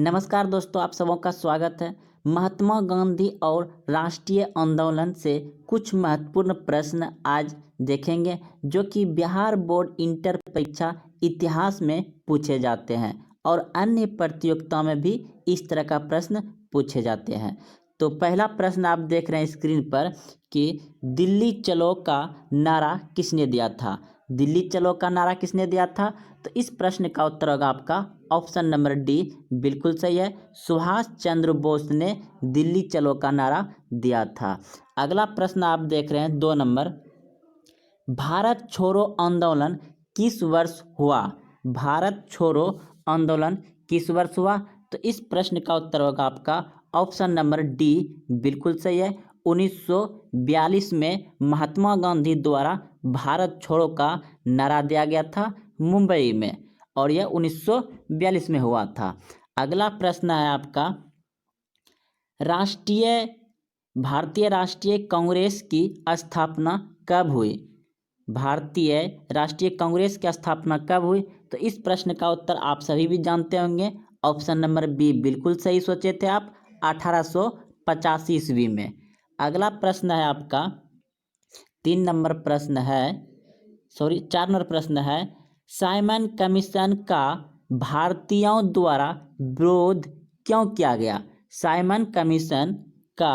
नमस्कार दोस्तों, आप सबों का स्वागत है। महात्मा गांधी और राष्ट्रीय आंदोलन से कुछ महत्वपूर्ण प्रश्न आज देखेंगे जो कि बिहार बोर्ड इंटर परीक्षा इतिहास में पूछे जाते हैं और अन्य प्रतियोगिताओं में भी इस तरह का प्रश्न पूछे जाते हैं। तो पहला प्रश्न आप देख रहे हैं स्क्रीन पर कि दिल्ली चलो का नारा किसने दिया था। दिल्ली चलो का नारा किसने दिया था? तो इस प्रश्न का उत्तर होगा आपका ऑप्शन नंबर डी, बिल्कुल सही है। सुभाष चंद्र बोस ने दिल्ली चलो का नारा दिया था। अगला प्रश्न आप देख रहे हैं 2 नंबर, भारत छोड़ो आंदोलन किस वर्ष हुआ? भारत छोड़ो आंदोलन किस वर्ष हुआ? तो इस प्रश्न का उत्तर होगा आपका ऑप्शन नंबर डी, बिल्कुल सही है। 1942 में महात्मा गांधी द्वारा भारत छोड़ो का नारा दिया गया था मुंबई में, और यह 1942 में हुआ था। अगला प्रश्न है आपका, भारतीय राष्ट्रीय कांग्रेस की स्थापना कब हुई? भारतीय राष्ट्रीय कांग्रेस की स्थापना कब हुई? तो इस प्रश्न का उत्तर आप सभी भी जानते होंगे, ऑप्शन नंबर बी, बिल्कुल सही सोचे थे आप, 1885 ईस्वी में। अगला प्रश्न है आपका 4 नंबर प्रश्न है, साइमन कमीशन का भारतीयों द्वारा विरोध क्यों किया गया? साइमन कमीशन का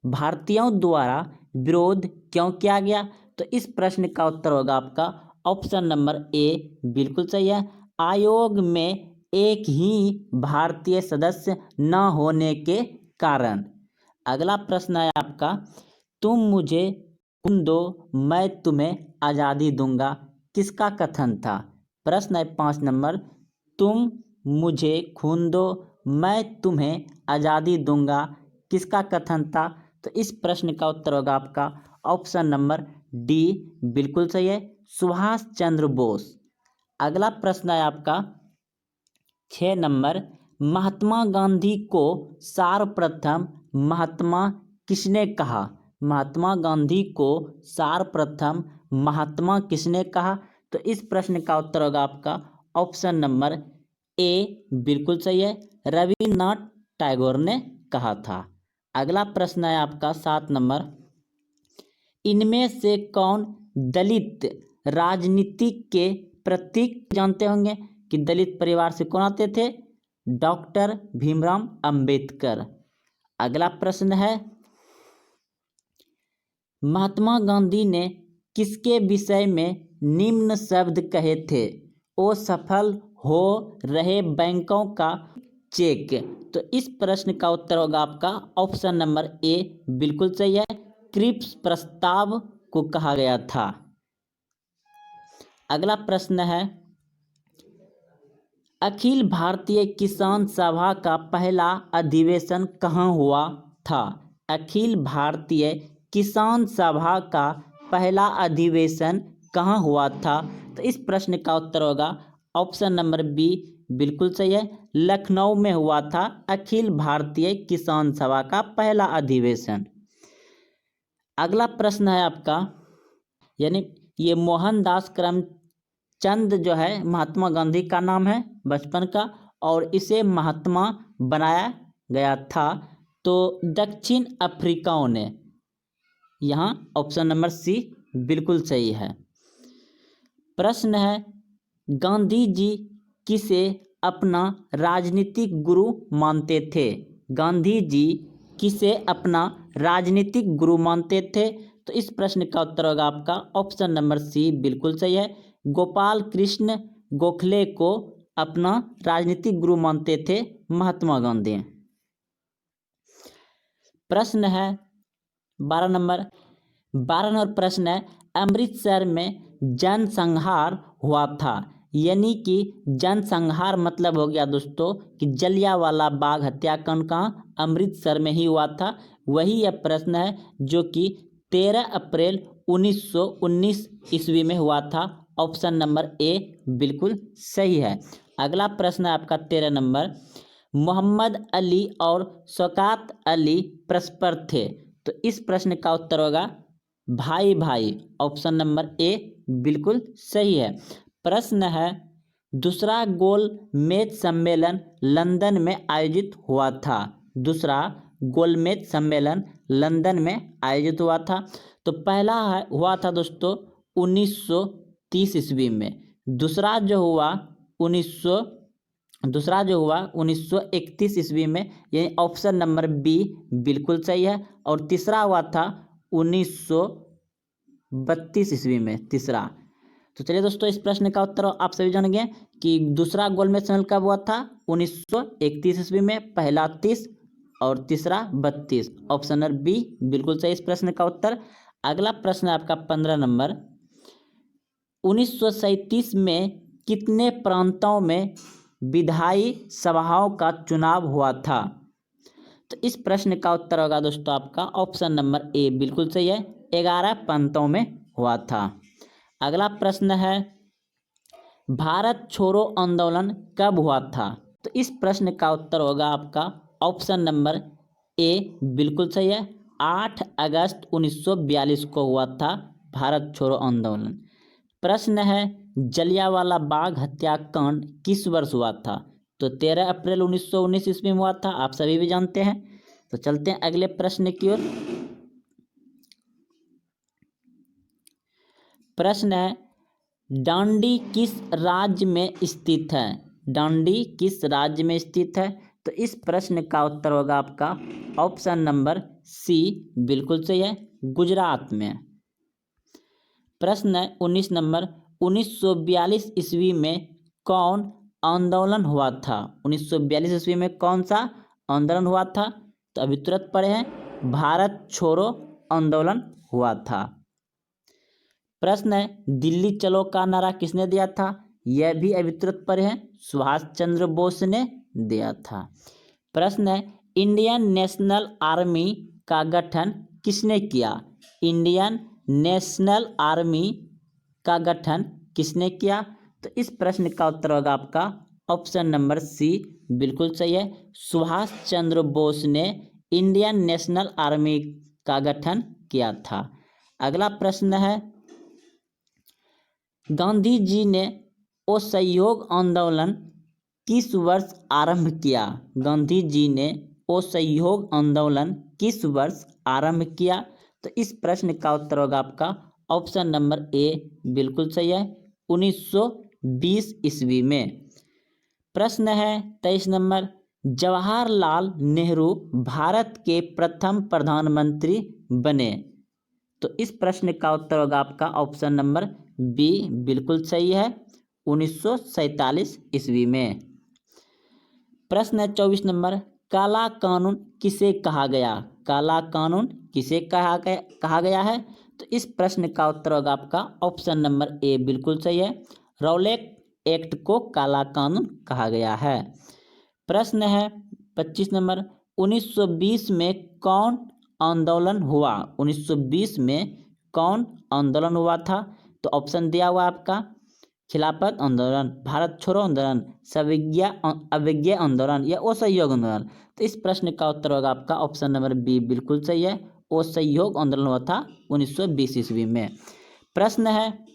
भारतीयों द्वारा विरोध क्यों किया गया? तो इस प्रश्न का उत्तर होगा आपका ऑप्शन नंबर ए, बिल्कुल सही है। आयोग में एक ही भारतीय सदस्य न होने के कारण। अगला प्रश्न है आपका, तुम मुझे खून दो मैं तुम्हें आज़ादी दूंगा किसका कथन था? प्रश्न है 5 नंबर, तुम मुझे खून दो मैं तुम्हें आज़ादी दूंगा किसका कथन था? तो इस प्रश्न का उत्तर होगा आपका ऑप्शन नंबर डी, बिल्कुल सही है, सुभाष चंद्र बोस। अगला प्रश्न है आपका 6 नंबर, महात्मा गांधी को सर्वप्रथम महात्मा किसने कहा? महात्मा गांधी को सर्वप्रथम महात्मा किसने कहा? तो इस प्रश्न का उत्तर होगा आपका ऑप्शन नंबर ए, बिल्कुल सही है, रविन्द्रनाथ टैगोर ने कहा था। अगला प्रश्न है आपका 7 नंबर, इनमें से कौन दलित राजनीति के प्रतीक जानते होंगे कि दलित परिवार से कौन आते थे? डॉक्टर भीमराव अंबेडकर। अगला प्रश्न है, महात्मा गांधी ने किसके विषय में निम्न शब्द कहे थे? ओ सफल हो रहे बैंकों का चेक। तो इस प्रश्न का उत्तर होगा आपका ऑप्शन नंबर ए, बिल्कुल सही है, क्रिप्स प्रस्ताव को कहा गया था। अगला प्रश्न है, अखिल भारतीय किसान सभा का पहला अधिवेशन कहाँ हुआ था? अखिल भारतीय किसान सभा का पहला अधिवेशन कहाँ हुआ था? तो इस प्रश्न का उत्तर होगा ऑप्शन नंबर बी, बिल्कुल सही है, लखनऊ में हुआ था अखिल भारतीय किसान सभा का पहला अधिवेशन। अगला प्रश्न है आपका, यानी ये मोहनदास करमचंद जो है महात्मा गांधी का नाम है बचपन का, और इसे महात्मा बनाया गया था तो दक्षिण अफ्रीकाओं ने। यहाँ ऑप्शन नंबर सी बिल्कुल सही है। प्रश्न है, गांधी जी किसे अपना राजनीतिक गुरु मानते थे? गांधी जी किसे अपना राजनीतिक गुरु मानते थे? तो इस प्रश्न का उत्तर होगा आपका ऑप्शन नंबर सी, बिल्कुल सही है, गोपाल कृष्ण गोखले को अपना राजनीतिक गुरु मानते थे महात्मा गांधी। प्रश्न है 12 नंबर प्रश्न है, अमृतसर में जनसंहार हुआ था, यानी कि जनसंहार मतलब हो गया दोस्तों कि जलियांवाला बाग हत्याकांड कहाँ? अमृतसर में ही हुआ था। वही यह प्रश्न है जो कि 13 अप्रैल 1919 ईस्वी में हुआ था। ऑप्शन नंबर ए बिल्कुल सही है। अगला प्रश्न है आपका 13 नंबर, मोहम्मद अली और शौकत अली परस्पर थे, तो इस प्रश्न का उत्तर होगा भाई भाई। ऑप्शन नंबर ए बिल्कुल सही है। प्रश्न है दूसरा गोलमेज सम्मेलन लंदन में आयोजित हुआ था? दूसरा गोलमेज सम्मेलन लंदन में आयोजित हुआ था। तो पहला हुआ था दोस्तों 1930 ईस्वी में। दूसरा जो हुआ 1931 ईस्वी में, यानी ऑप्शन नंबर बी बिल्कुल सही है। और तीसरा हुआ था 1932 ईस्वी में, तीसरा। तो चलिए दोस्तों, इस प्रश्न का उत्तर आप सभी जान गए कि दूसरा गोलमेज सम्मेलन कब हुआ था? 1931 ईस्वी में। पहला 30 और तीसरा 32। ऑप्शन नंबर बी बिल्कुल सही इस प्रश्न का उत्तर। अगला प्रश्न है आपका 15 नंबर। 1937 में कितने प्रांतों में विधायी सभाओं का चुनाव हुआ था? तो इस प्रश्न का उत्तर होगा दोस्तों आपका ऑप्शन नंबर ए बिल्कुल सही है, 11 प्रांतों में हुआ था। अगला प्रश्न है, भारत छोड़ो आंदोलन कब हुआ था? तो इस प्रश्न का उत्तर होगा आपका ऑप्शन नंबर ए बिल्कुल सही है, 8 अगस्त 1942 को हुआ था भारत छोड़ो आंदोलन। प्रश्न है, जलियांवाला बाग हत्याकांड किस वर्ष हुआ था? तो 13 अप्रैल 1919 ईस्वी में हुआ था, आप सभी भी जानते हैं। तो चलते हैं अगले प्रश्न की ओर। प्रश्न है, डांडी किस राज्य में स्थित है? डांडी किस राज्य में स्थित है? तो इस प्रश्न का उत्तर होगा आपका ऑप्शन नंबर सी बिल्कुल सही है, गुजरात में। प्रश्न है 19 नंबर, 1942 ईस्वी में कौन आंदोलन हुआ था? 1942 ईस्वी में कौन सा आंदोलन हुआ था? तो अभी तुरंत पढ़े हैं, भारत छोड़ो आंदोलन हुआ था। प्रश्न है, दिल्ली चलो का नारा किसने दिया था? यह भी अभी तुरंत पढ़े हैं, सुभाष चंद्र बोस ने दिया था। प्रश्न है, इंडियन नेशनल आर्मी का गठन किसने किया? इंडियन नेशनल आर्मी का गठन किसने किया? तो इस प्रश्न का उत्तर होगा आपका ऑप्शन नंबर सी बिल्कुल सही है, सुभाष चंद्र बोस ने इंडियन नेशनल आर्मी का गठन किया था। अगला प्रश्न है, गांधी जी ने असहयोग आंदोलन किस वर्ष आरंभ किया? गांधी जी ने असहयोग आंदोलन किस वर्ष आरंभ किया? तो इस प्रश्न का उत्तर होगा आपका ऑप्शन नंबर ए बिल्कुल सही है, 1920 ईस्वी में। प्रश्न है 23 नंबर, जवाहरलाल नेहरू भारत के प्रथम प्रधानमंत्री बने? तो इस प्रश्न का उत्तर होगा आपका ऑप्शन नंबर बी बिल्कुल सही है, 1947 ईस्वी में। प्रश्न है 24 नंबर, काला कानून किसे कहा गया? काला कानून किसे कहा गया है? तो इस प्रश्न का उत्तर होगा आपका ऑप्शन नंबर ए बिल्कुल सही है, रौलैक एक्ट को काला कानून कहा गया है। प्रश्न है 25 नंबर, 1920 में कौन आंदोलन हुआ? 1920 में कौन आंदोलन हुआ था? तो ऑप्शन दिया हुआ आपका खिलाफत आंदोलन, भारत छोड़ो आंदोलन, अवज्ञा आंदोलन या असहयोग आंदोलन। तो इस प्रश्न का उत्तर होगा आपका ऑप्शन नंबर बी बिल्कुल सही है, असहयोग आंदोलन हुआ था 1920 ईस्वी में। प्रश्न है,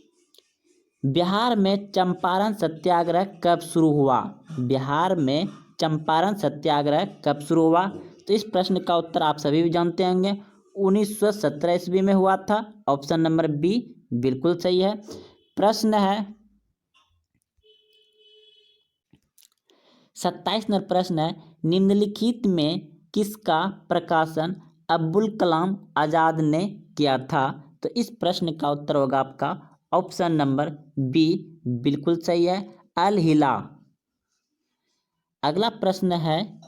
बिहार में चंपारण सत्याग्रह कब शुरू हुआ? बिहार में चंपारण सत्याग्रह कब शुरू हुआ? तो इस प्रश्न का उत्तर आप सभी भी जानते होंगे, 1917 ईस्वी में हुआ था। ऑप्शन नंबर बी बिल्कुल सही है। प्रश्न है 27 नंबर प्रश्न है, निम्नलिखित में किसका प्रकाशन अब्दुल कलाम आजाद ने किया था? तो इस प्रश्न का उत्तर होगा आपका ऑप्शन नंबर बी बिल्कुल सही है, अल हिला। अगला प्रश्न है,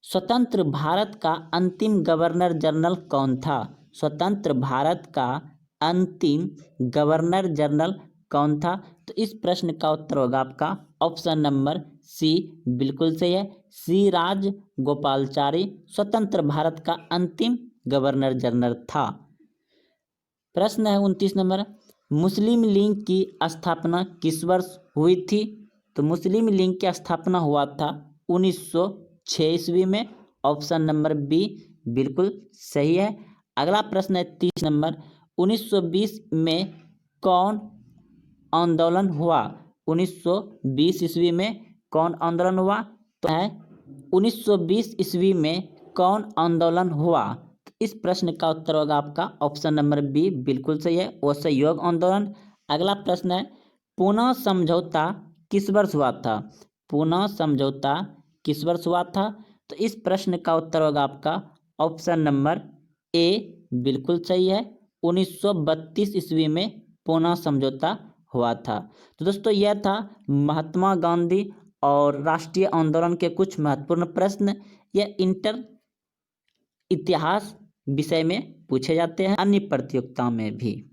स्वतंत्र भारत का अंतिम गवर्नर जनरल कौन था? स्वतंत्र भारत का अंतिम गवर्नर जनरल कौन था? तो इस प्रश्न का उत्तर होगा आपका ऑप्शन नंबर सी बिल्कुल सही है, सी राजगोपालाचारी स्वतंत्र भारत का अंतिम गवर्नर जनरल था। प्रश्न है 29 नंबर, मुस्लिम लीग की स्थापना किस वर्ष हुई थी? तो मुस्लिम लीग की स्थापना हुआ था 1906 ईस्वी में। ऑप्शन नंबर बी बिल्कुल सही है। अगला प्रश्न है 30 नंबर, 1920 में कौन आंदोलन हुआ? 1920 ईस्वी में कौन आंदोलन हुआ? तो है 1920 ईस्वी में कौन आंदोलन हुआ? इस प्रश्न का उत्तर होगा आपका ऑप्शन नंबर बी, बिल्कुल सही है, असहयोग आंदोलन। अगला प्रश्न है, पुनः समझौता किस वर्ष हुआ था? पुनः समझौता किस वर्ष हुआ था? तो इस प्रश्न का उत्तर होगा आपका ऑप्शन नंबर ए, बिल्कुल सही है, 1932 ईस्वी में पुनः समझौता हुआ था। तो दोस्तों यह था महात्मा गांधी और राष्ट्रीय आंदोलन के कुछ महत्वपूर्ण प्रश्न। यह इंटर इतिहास विषय में पूछे जाते हैं, अन्य प्रतियोगिताओं में भी।